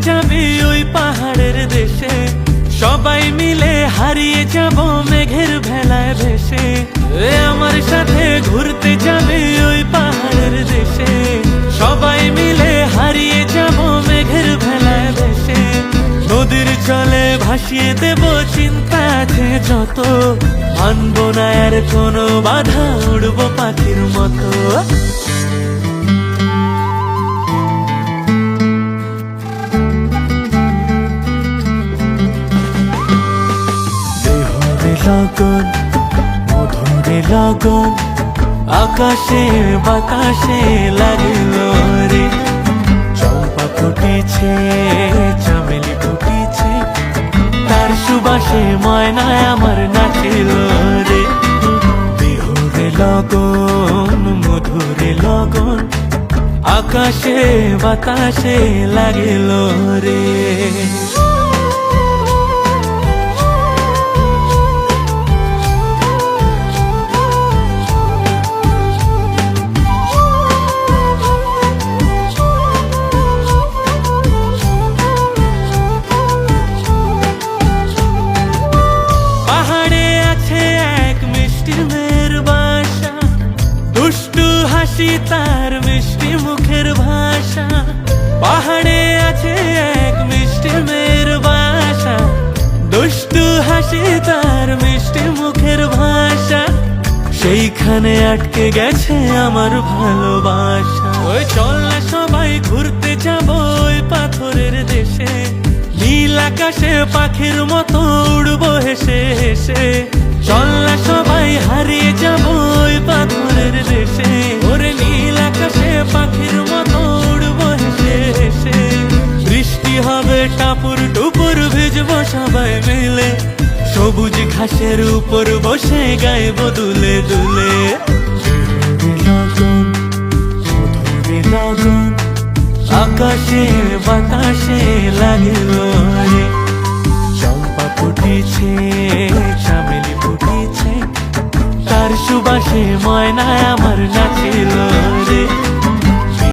যাবে ওই পাহাড়ের দেশে, সবাই মিলে হারিয়ে যাব মেঘের ভেলায় ভেসে। আমার সাথে ঘুরতে যাবে ওই পাহাড়ের দেশে, সবাই মিলে হারিয়ে যাব মেঘের ভেলায় ভেসে। নদীর জলে ভাসিয়ে দেব চিন্তা আছে যত, মানব না আর কোনো বাধা, উড়বো পাখির মতো। লগন মধুরে লগন, আকাশে বাতাসে লাগিল রে। চম্পা ফুটেছে, চামেলি ফুটেছে, তার সুবাসে ময়নায় আমার নাচিল রে। বিহুরে লগন মধুরে লগন, আকাশে বাতাসে লাগিল রে। তার মিষ্টি মুখের ভাষা, পাহাড়ে আছে এক মিষ্টি মেয়ের বাসা, দুষ্টু হাসি তার মিষ্টি মুখের ভাষা, সেইখানে আটকে গেছে আমার ভালোবাসা। ওই চল না সবাই ঘুরতে যাব ওই পাথরের দেশে, নীল আকাশে পাখির মতো উড়বো হেসে হেসে। চল না সবাই হারিয়ে যাব ওই পাথরের দেশে, ওরে নীল আকাশে পাখির মতো উড়বো হেসে হেসে। বৃষ্টি হবে টাপুর টুপুর, ভিজবো সবাই মিলে, সবুজ ঘাসের উপর বসে গাইব দুলে দুলে। লগন মধুরে লগন, আকাশে বাতাসে লাগিল রে। চম্পা ফুটেছে, চামেলি ফুটেছে, তার সুবাসে ময়নায় আমার নাচিল রে।